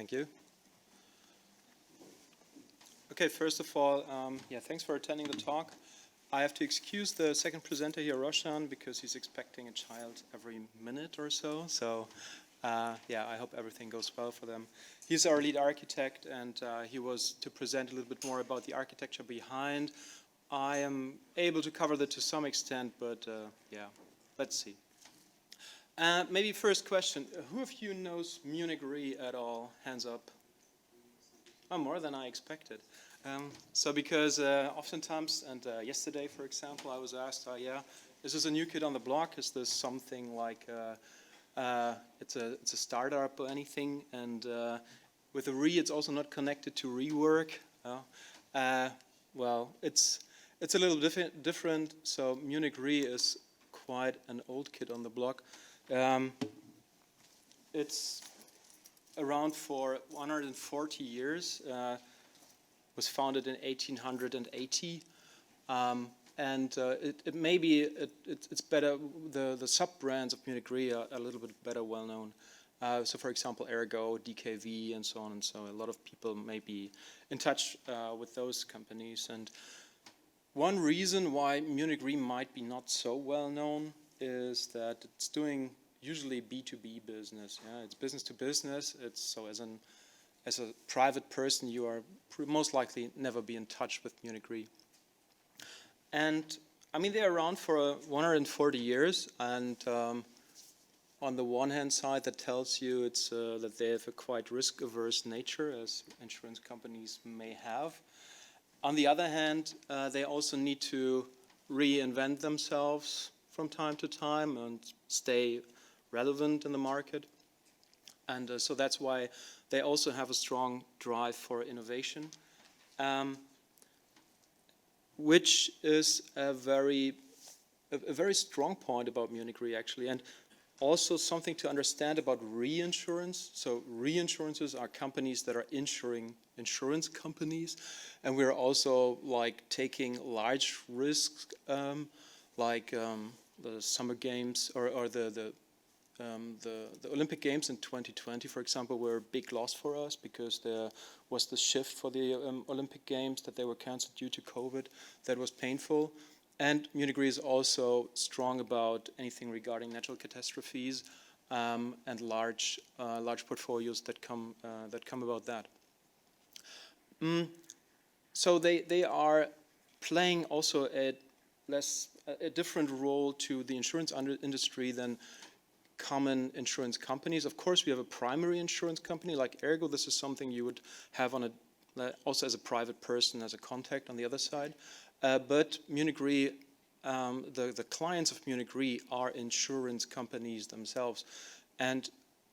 Thank you. Okay, first of all, thanks for attending the talk. I have to excuse the second presenter here, Roshan, because he's expecting a child every minute or so. So, I hope everything goes well for them. He's our lead architect, and he was to present a little bit more about the architecture behind. I am able to cover that to some extent, but let's see. Maybe first question, who of you knows Munich Re at all? Hands up. Oh, more than I expected. Because oftentimes, and yesterday, for example, I was asked, is this a new kid on the block? Is this something like, it's a startup or anything? And with the Re, it's also not connected to rework. Well, it's a little different. So Munich Re is quite an old kid on the block. It's around for 140 years. Was founded in 1880, it's better. The sub brands of Munich Re are a little bit better well known. So, for example, Ergo, DKV, and so on and so. A lot of people may be in touch with those companies. And one reason why Munich Re might be not so well known is that it's doing usually B2B business. Yeah, it's business to business. It's so as a private person, you are most likely never be in touch with Munich Re. And I mean, they're around for 140 years, and on the one hand side, that tells you it's that they have a quite risk-averse nature, as insurance companies may have. On the other hand, they also need to reinvent themselves from time to time and stay relevant in the market. And so that's why they also have a strong drive for innovation, which is a very strong point about Munich Re, actually, and also something to understand about reinsurance. So reinsurances are companies that are insuring insurance companies, and we're also like taking large risks, like the Summer Games or the Olympic Games in 2020, for example, were a big loss for us because there was the shift for the Olympic Games that they were cancelled due to COVID. That was painful. And Munich Re is also strong about anything regarding natural catastrophes and large portfolios that come about that. So they are playing also a different role to the insurance industry than common insurance companies. Of course, we have a primary insurance company like Ergo. This is something you would have on also as a private person, as a contact on the other side. But Munich Re, the clients of Munich Re are insurance companies themselves. And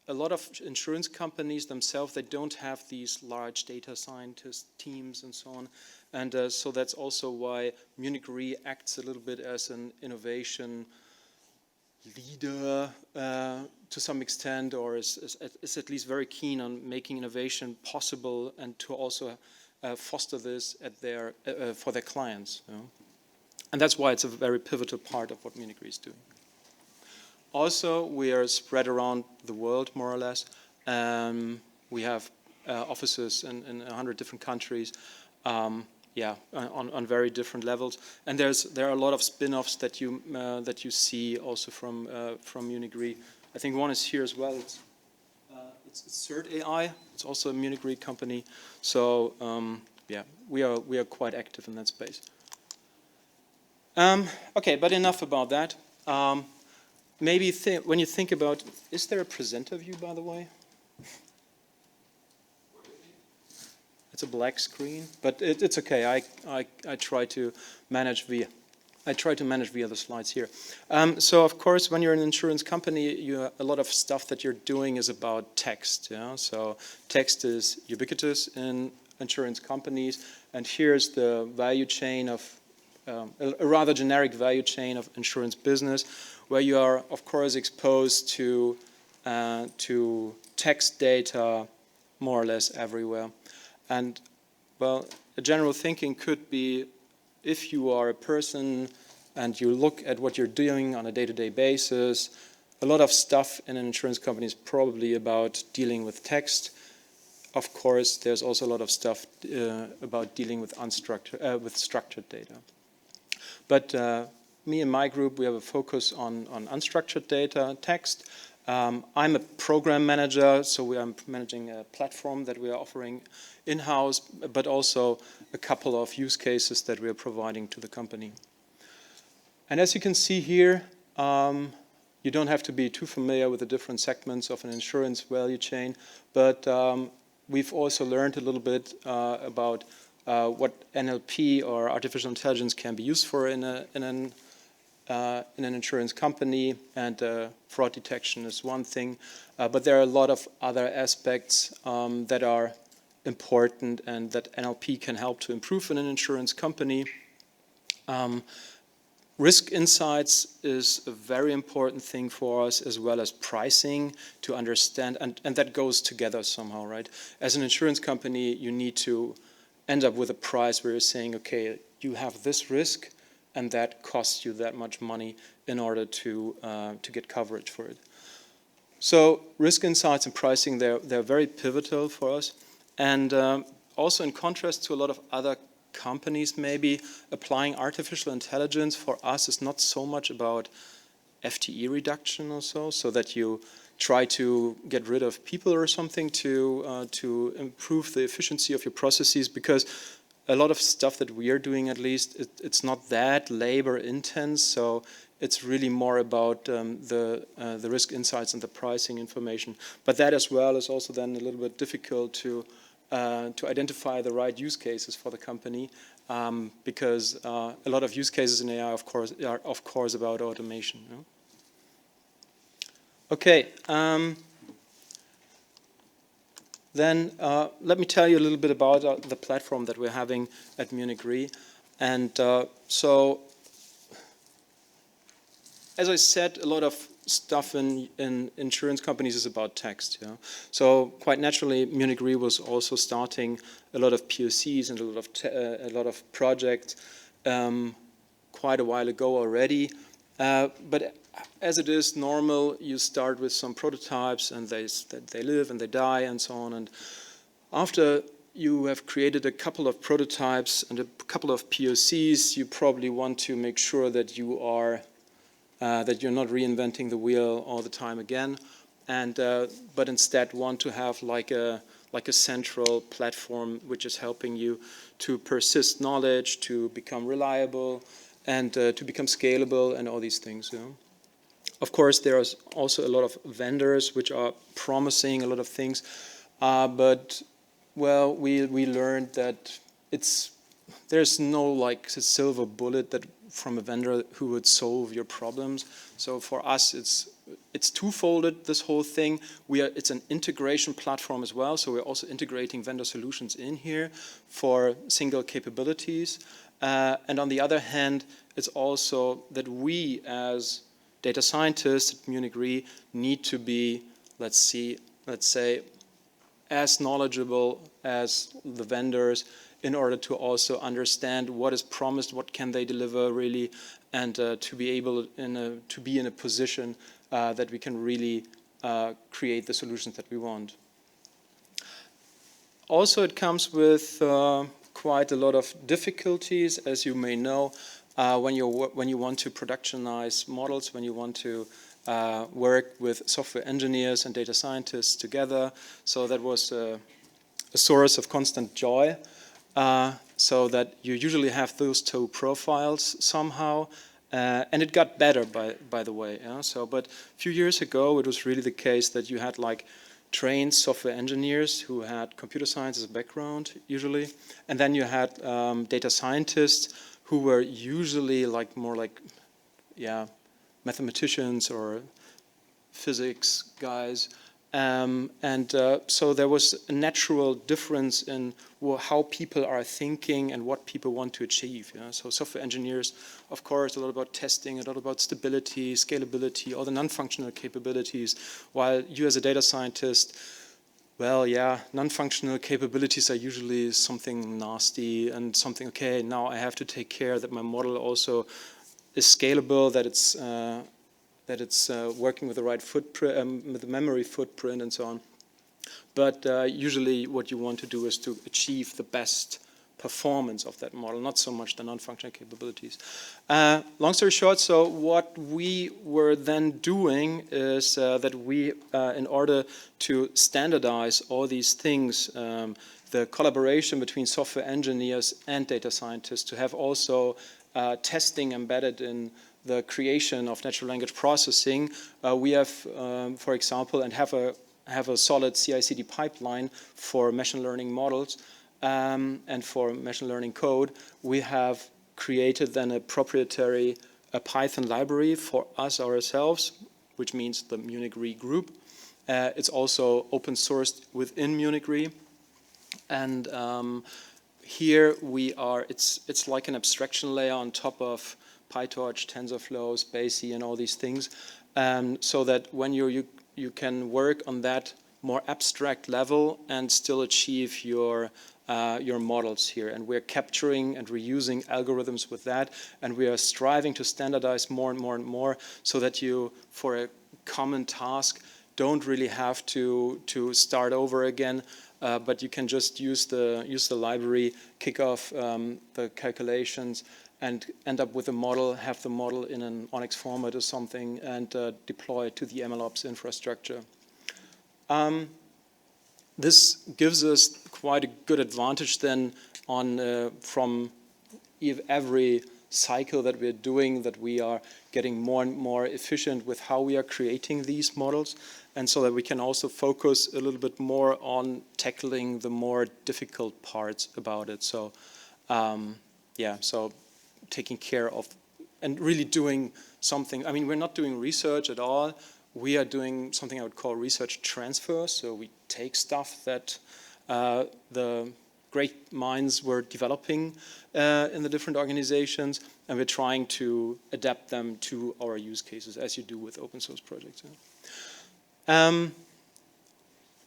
a lot of insurance companies themselves, they don't have these large data scientist teams and so on. And so that's also why Munich Re acts a little bit as an innovation leader to some extent, or is at least very keen on making innovation possible and to also foster this for their clients. You know? And that's why it's a very pivotal part of what Munich Re is doing. Also, we are spread around the world, more or less. We have offices in 100 different countries. On very different levels, and there are a lot of spin-offs that you see also from Munich Re. I think one is here as well. It's Cert AI. It's also a Munich Re company. So we are quite active in that space. Okay, but enough about that. Maybe when you think about, is there a presenter view, by the way? It's a black screen, but it's okay. I try to manage via the slides here. So of course, when you're an insurance company, a lot of stuff that you're doing is about text. Yeah. So text is ubiquitous in insurance companies, and here's the value chain of a rather generic value chain of insurance business, where you are of course exposed to text data more or less everywhere. And, well, a general thinking could be, if you are a person and you look at what you're doing on a day-to-day basis, a lot of stuff in an insurance company is probably about dealing with text. of course, there's also a lot of stuff about dealing with with structured data. But me and my group, we have a focus on unstructured data, text. I'm a program manager, so we are managing a platform that we are offering in-house, but also a couple of use cases that we are providing to the company. And as you can see here, you don't have to be too familiar with the different segments of an insurance value chain, but we've also learned a little bit about what NLP or artificial intelligence can be used for in an insurance company, and fraud detection is one thing, but there are a lot of other aspects that are important and that NLP can help to improve in an insurance company. Risk insights is a very important thing for us, as well as pricing, to understand, and that goes together somehow, right? As an insurance company, you need to end up with a price where you're saying, okay, you have this risk, and that costs you that much money in order to get coverage for it. So risk insights and pricing, they're very pivotal for us. And also in contrast to a lot of other companies, maybe applying artificial intelligence for us is not so much about FTE reduction or so that you try to get rid of people or something to improve the efficiency of your processes, because a lot of stuff that we are doing, at least, it's not that labor intense. So it's really more about the risk insights and the pricing information. But that as well is also then a little bit difficult to identify the right use cases for the company, because a lot of use cases in AI, are of course about automation. You know? Okay. Then let me tell you a little bit about the platform that we're having at Munich Re. And so, as I said, a lot of stuff in insurance companies is about text. Yeah? So quite naturally, Munich Re was also starting a lot of POCs and a lot of projects quite a while ago already. But as it is normal, you start with some prototypes, and they live and they die and so on. And after you have created a couple of prototypes and a couple of POCs, you probably want to make sure that you're not reinventing the wheel all the time again, and but instead want to have like a central platform which is helping you to persist knowledge, to become reliable, and to become scalable, and all these things. You know? Of course, there is also a lot of vendors which are promising a lot of things, but well, we learned that there's no like silver bullet that from a vendor who would solve your problems. So for us, it's twofolded, this whole thing. It's an integration platform as well, so we're also integrating vendor solutions in here for single capabilities. And on the other hand, it's also that we as data scientists at Munich Re need to be, let's say, as knowledgeable as the vendors, in order to also understand what is promised, what can they deliver really, and to be able to be in a position that we can really create the solutions that we want. Also, it comes with quite a lot of difficulties, as you may know, when you want to productionize models, when you want to work with software engineers and data scientists together. So that was a source of constant joy. So that you usually have those two profiles somehow, and it got better by the way. Yeah? So, but a few years ago, it was really the case that you had like trained software engineers who had computer science as a background usually, and then you had data scientists who were usually like more like, yeah, mathematicians or physics guys. So there was a natural difference in how people are thinking and what people want to achieve. Yeah? So software engineers, of course, a lot about testing, a lot about stability, scalability, all the non-functional capabilities, while you as a data scientist, well, yeah, non-functional capabilities are usually something nasty and something, okay, now I have to take care that my model also is scalable, that it's working with the right footprint, with the memory footprint and so on. But usually what you want to do is to achieve the best performance of that model, not so much the non-functional capabilities. Long story short, so what we were then doing is that we, in order to standardize all these things, the collaboration between software engineers and data scientists, to have also testing embedded in the creation of natural language processing, we have, for example, and have a solid CI/CD pipeline for machine learning models and for machine learning code. We have created then a proprietary Python library for us ourselves, which means the Munich Re group. It's also open sourced within Munich Re. And here we are, it's like an abstraction layer on top of PyTorch, TensorFlow, SpaCy, and all these things, so that when you can work on that more abstract level and still achieve your models here. And we're capturing and reusing algorithms with that, and we are striving to standardize more and more and more, so that you, for a common task, don't really have to start over again, but you can just use the library, kick off the calculations, and end up with a model, have the model in an ONNX format or something, and deploy it to the MLOps infrastructure. This gives us quite a good advantage then on from every cycle that we're doing, that we are getting more and more efficient with how we are creating these models, and so that we can also focus a little bit more on tackling the more difficult parts about it. So yeah, so taking care of and really doing something. I mean, we're not doing research at all. We are doing something I would call research transfer. So we take stuff that the great minds were developing in the different organizations, and we're trying to adapt them to our use cases, as you do with open source projects.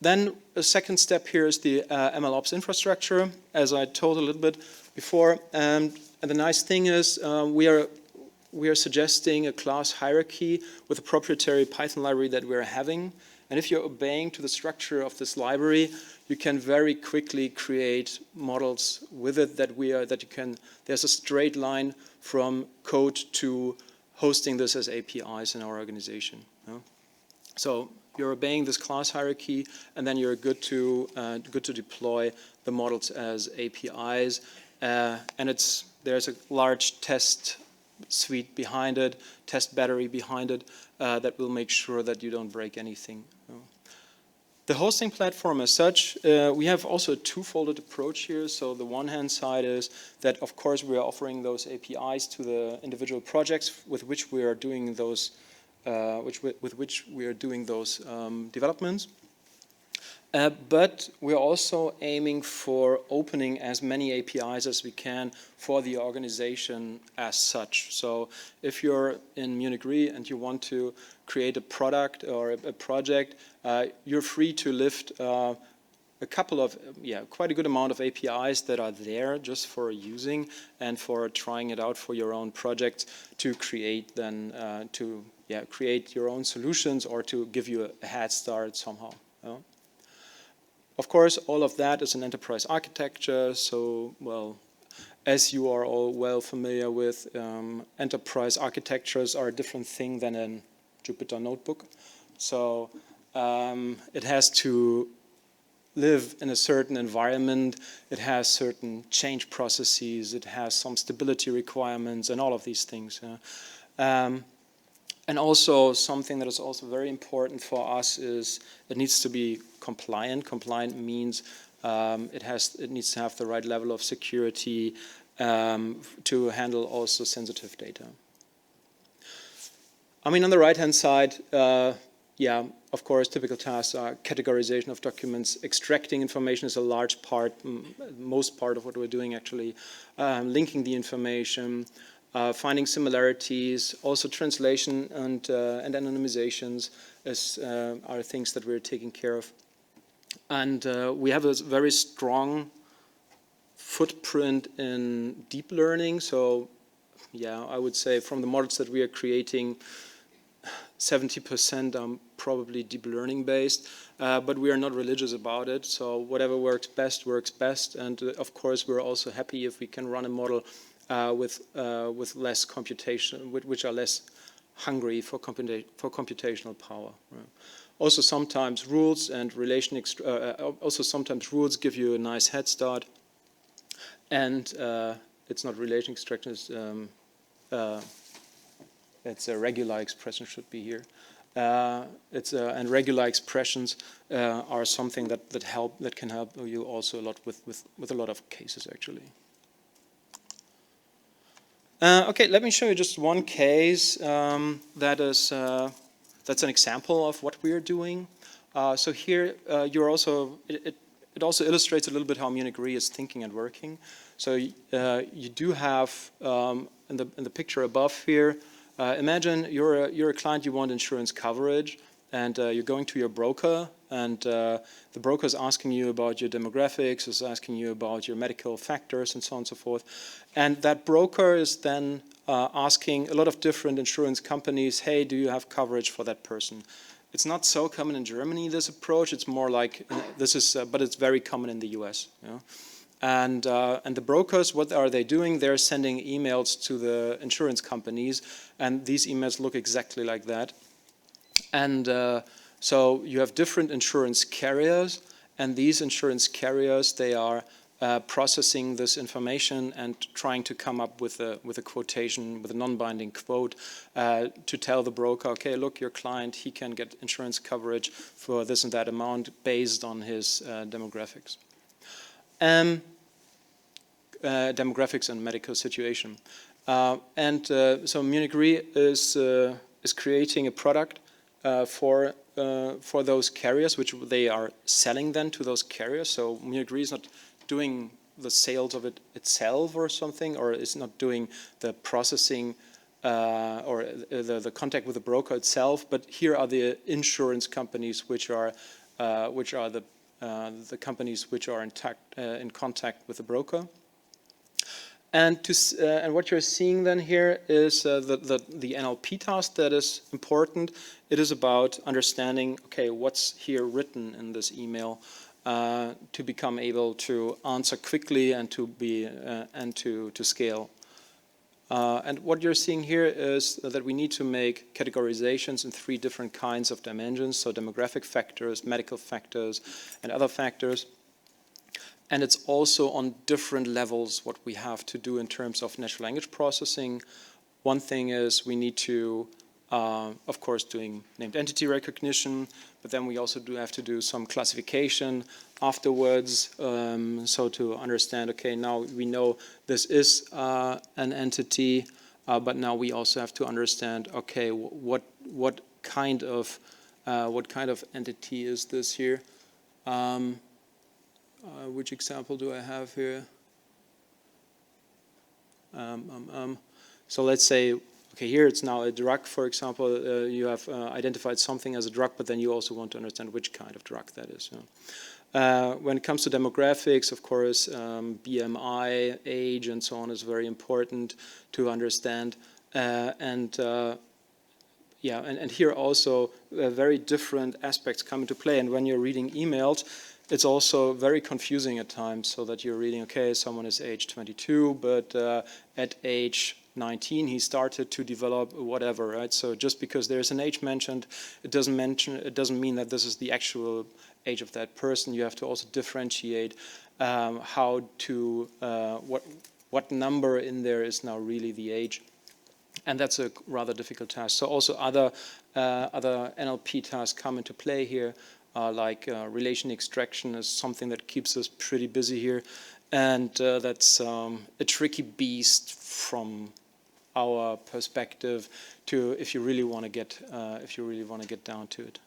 Then a second step here is the MLOps infrastructure, as I told a little bit before. And the nice thing is we are suggesting a class hierarchy with a proprietary Python library that we're having. And if you're obeying to the structure of this library, you can very quickly create models with it there's a straight line from code to hosting this as APIs in our organization. So you're obeying this class hierarchy, and then you're good to deploy the models as APIs. And there's a large test suite behind it, test battery behind it, that will make sure that you don't break anything. The hosting platform as such, we have also a two-folded approach here. So the one hand side is that, of course, we are offering those APIs to the individual projects with which we are doing those developments. But we're also aiming for opening as many APIs as we can for the organization as such. So if you're in Munich Re and you want to create a product or a project, you're free to lift a couple of, quite a good amount of APIs that are there just for using and for trying it out for your own project to create then, create your own solutions or to give you a head start somehow. Of course, all of that is an enterprise architecture. So, well, as you are all well familiar with, enterprise architectures are a different thing than a Jupyter notebook. So it has to live in a certain environment. It has certain change processes. It has some stability requirements and all of these things. And also something that is also very important for us is it needs to be compliant. Compliant means it needs to have the right level of security to handle also sensitive data. I mean, on the right-hand side, of course, typical tasks are categorization of documents. Extracting information is a large part, most part of what we're doing actually. Linking the information. Finding similarities, also translation and anonymizations are things that we're taking care of. And we have a very strong footprint in deep learning. So, I would say from the models that we are creating, 70% are probably deep learning based, but we are not religious about it. So whatever works best. And of course, we're also happy if we can run a model with less computation, which are less hungry for computational power. Right? Also, sometimes rules and sometimes rules give you a nice head start, and it's not relation extraction. It's a regular expression should be here. And regular expressions are something that can help you also a lot with a lot of cases actually. Okay, let me show you just one case that's an example of what we are doing. So here it also illustrates a little bit how Munich Re is thinking and working. So you do have in the picture above here. Imagine you're a client, you want insurance coverage, and you're going to your broker, and the broker is asking you about your demographics, is asking you about your medical factors, and so on and so forth. And that broker is then asking a lot of different insurance companies, hey, do you have coverage for that person? It's not so common in Germany, this approach. It's more like, but it's very common in the US. You know? And the brokers, what are they doing? They're sending emails to the insurance companies, and these emails look exactly like that. And so you have different insurance carriers, and these insurance carriers, they are processing this information and trying to come up with a quotation, with a non-binding quote to tell the broker, okay, look, your client, he can get insurance coverage for this and that amount based on his demographics. Demographics and medical situation. So Munich Re is creating a product for those carriers, which they are selling then to those carriers. So Munich Re is not doing the sales of it itself or something, or is not doing the processing or the contact with the broker itself. But here are the insurance companies, which are the companies which are in contact with the broker. And what you're seeing then here is the NLP task that is important. It is about understanding, okay, what's here written in this email to become able to answer quickly and to scale. And what you're seeing here is that we need to make categorizations in 3 different kinds of dimensions, so demographic factors, medical factors, and other factors. And it's also on different levels what we have to do in terms of natural language processing. One thing is we need to, of course, doing named entity recognition, but then we also have to do some classification afterwards. So to understand, okay, now we know this is an entity, but now we also have to understand, okay, what kind of entity is this here? Which example do I have here? So let's say, okay, here it's now a drug, for example. You have identified something as a drug, but then you also want to understand which kind of drug that is. You know? When it comes to demographics, of course, BMI, age, and so on is very important to understand. And here also very different aspects come into play. And when you're reading emails, it's also very confusing at times, so that you're reading, okay, someone is age 22, but at age 19 he started to develop whatever, right? So just because there's an age mentioned, it doesn't mean that this is the actual age of that person. You have to also differentiate what number in there is now really the age. And that's a rather difficult task. So also other NLP tasks come into play here. Like relation extraction is something that keeps us pretty busy here, and that's a tricky beast from our perspective. If you really want to get down to it.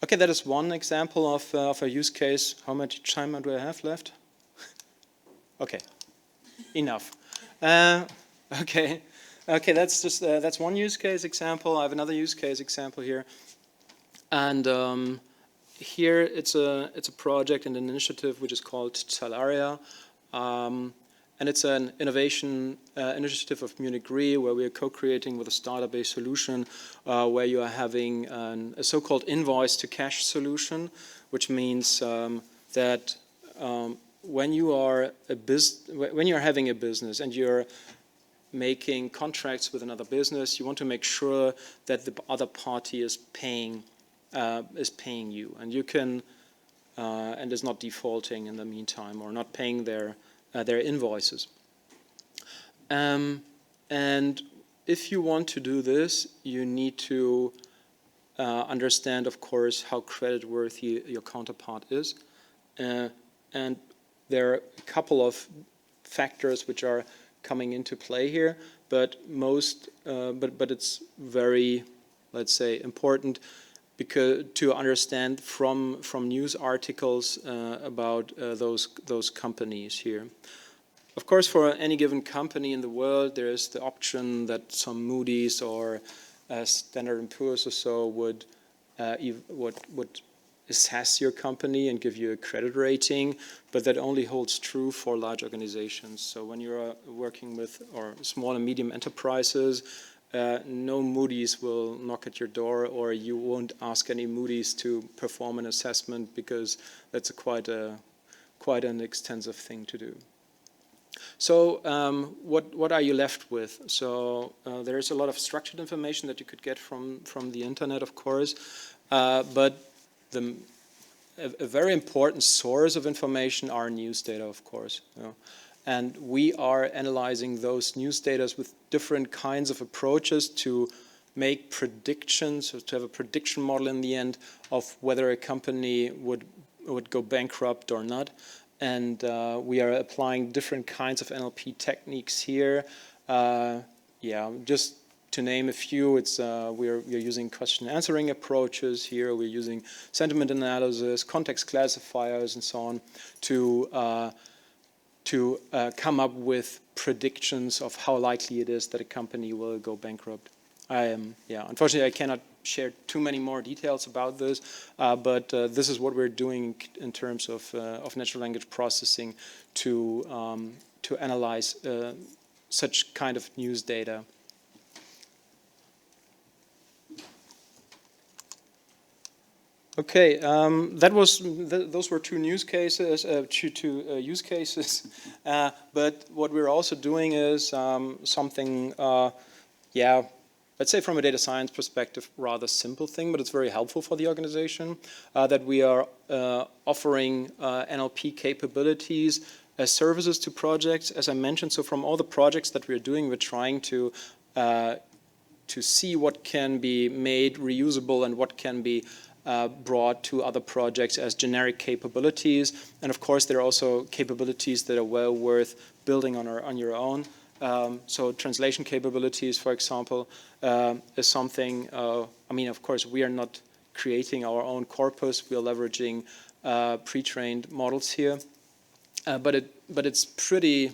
Okay, that is one example of a use case. How much time do I have left? Okay, enough. Okay, that's one use case example. I have another use case example here. And here it's a project and an initiative which is called Talaria. and it's an innovation initiative of Munich Re, where we are co-creating with a startup-based solution where you are having a so-called invoice-to-cash solution, which means that when you are when you're having a business and you're making contracts with another business, you want to make sure that the other party is paying you, and you can and is not defaulting in the meantime or not paying their invoices. And if you want to do this, you need to understand, of course, how creditworthy your counterpart is, and there are a couple of factors which are coming into play here, but it's very, let's say, important because to understand from news articles about those companies here. Of course, for any given company in the world, there is the option that some Moody's or Standard & Poor's or so would assess your company and give you a credit rating, but that only holds true for large organizations. So when you're working with or small and medium enterprises, no Moody's will knock at your door, or you won't ask any Moody's to perform an assessment, because that's quite an extensive thing to do. So what are you left with? So there's a lot of structured information that you could get from the internet, of course, but a very important source of information are news data, of course. You know. And we are analyzing those news data with different kinds of approaches to make predictions, or to have a prediction model in the end of whether a company would go bankrupt or not. And we are applying different kinds of NLP techniques here. Yeah, just to name a few, it's we're using question answering approaches here. We're using sentiment analysis, context classifiers, and so on to come up with predictions of how likely it is that a company will go bankrupt. Unfortunately, I cannot share too many more details about this, but this is what we're doing in terms of natural language processing to analyze such kind of news data. Okay, those were two use cases. But what we're also doing is something, let's say from a data science perspective, rather simple thing, but it's very helpful for the organization, that we are offering NLP capabilities as services to projects, as I mentioned. So from all the projects that we're doing, we're trying to see what can be made reusable and what can be brought to other projects as generic capabilities. And of course, there are also capabilities that are well worth building on your own. So translation capabilities, for example, is something, I mean, of course, we are not creating our own corpus. We are leveraging pre-trained models here. But it's pretty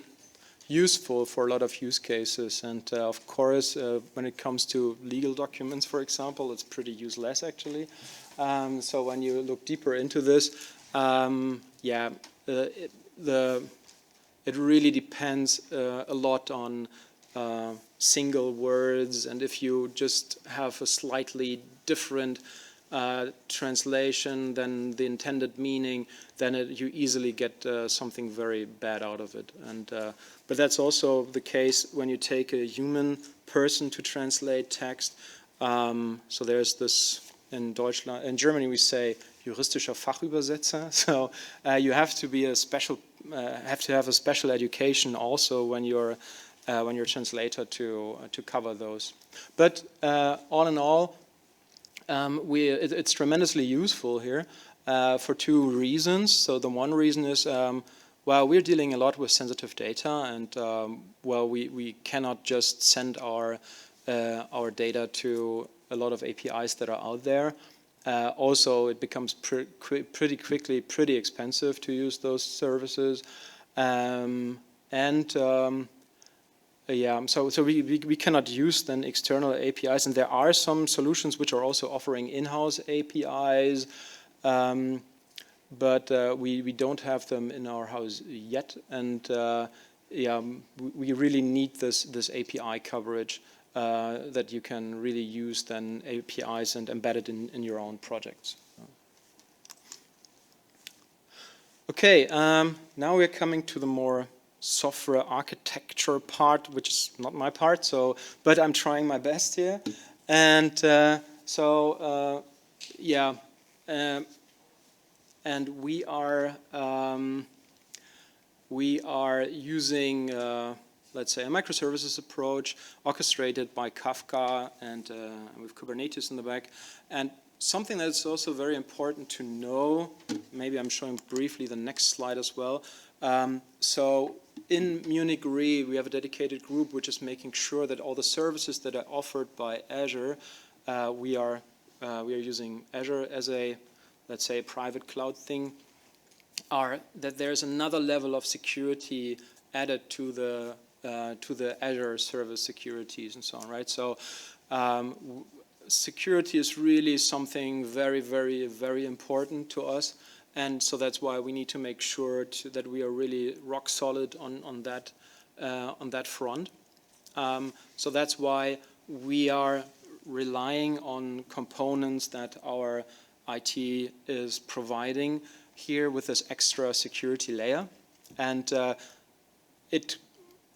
useful for a lot of use cases. And of course, when it comes to legal documents, for example, it's pretty useless, actually. So when you look deeper into this, it really depends a lot on single words, and if you just have a slightly different translation than the intended meaning, then you easily get something very bad out of it. And but that's also the case when you take a human person to translate text. So there's this in Deutschland, in Germany we say juristischer Fachübersetzer. So you have to be a special, have a special education also when you're translator to cover those. But all in all, it's tremendously useful here for two reasons. So the one reason is, well, we're dealing a lot with sensitive data, and well, we cannot just send our data to a lot of APIs that are out there. Also, it becomes pretty quickly pretty expensive to use those services, so we cannot use then external APIs, and there are some solutions which are also offering in-house APIs, but we don't have them in our house yet, and yeah, we really need this API coverage that you can really use then APIs and embed it in your own projects. Okay, now we're coming to the more software architecture part, which is not my part, but I'm trying my best here. And yeah, and we are using, let's say, a microservices approach orchestrated by Kafka and with Kubernetes in the back. And something that's also very important to know, maybe I'm showing briefly the next slide as well. So in Munich Re, we have a dedicated group which is making sure that all the services that are offered by Azure, we are using Azure as a, let's say, private cloud thing, are that there's another level of security added to the Azure service securities and so on, right? So security is really something very, very, very important to us, and so that's why we need to make sure that we are really rock solid on that front. So that's why we are relying on components that our IT is providing here with this extra security layer, and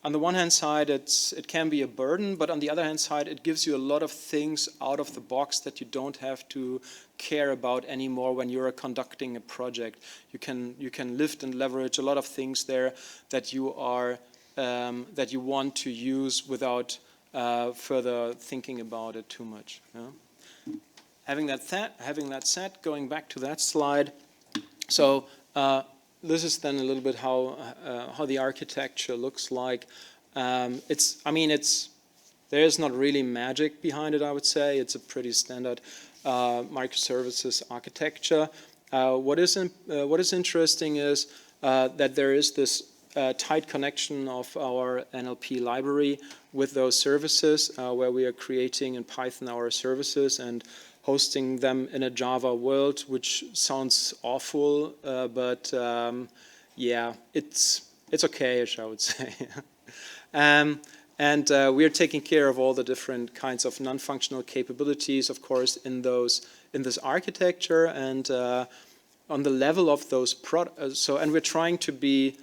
on the one hand side, it can be a burden, but on the other hand side, it gives you a lot of things out of the box that you don't have to care about anymore when you're conducting a project. You can lift and leverage a lot of things there that you want to use without further thinking about it too much. Yeah? Having that said, going back to that slide, so. This is then a little bit how the architecture looks like. There is not really magic behind it, I would say. It's a pretty standard microservices architecture. What is interesting is that there is this tight connection of our NLP library with those services, where we are creating in Python our services and hosting them in a Java world, which sounds awful, but yeah, it's okay-ish, I would say. And we are taking care of all the different kinds of non-functional capabilities, of course, in this architecture, and on the level of those products. And we're trying to be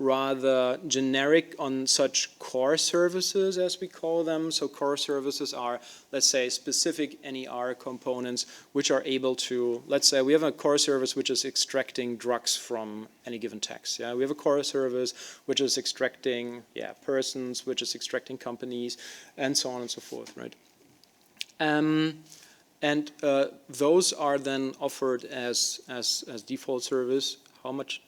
rather generic on such core services, as we call them. So core services are, let's say, specific NER components which are able to, let's say we have a core service which is extracting drugs from any given text. Yeah, we have a core service which is extracting persons, which is extracting companies, and so on and so forth, right? And those are then offered as default service. How much?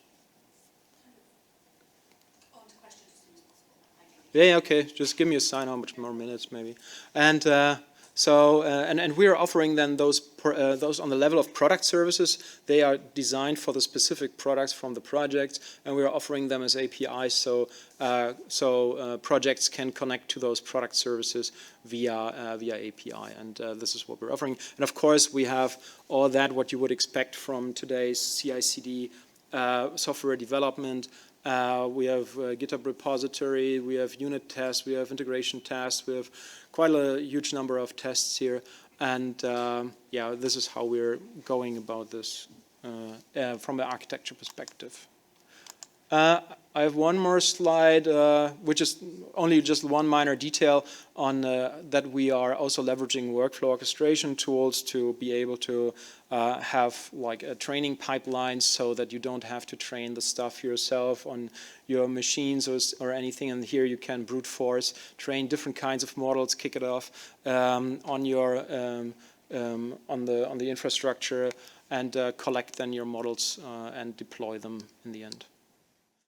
Yeah, okay. Just give me a sign how much more minutes, maybe. And and we are offering then those on the level of product services. They are designed for the specific products from the project, and we are offering them as APIs. So projects can connect to those product services via API, and this is what we're offering. And of course, we have all that what you would expect from today's CI/CD software development. We have a GitHub repository, we have unit tests, we have integration tests, we have quite a huge number of tests here, and yeah, this is how we're going about this from an architecture perspective. I have one more slide, which is only just one minor detail on that we are also leveraging workflow orchestration tools to be able to have like a training pipeline so that you don't have to train the stuff yourself on your machines or anything. And here you can brute force train different kinds of models, kick it off on your on the infrastructure, and collect then your models and deploy them in the end.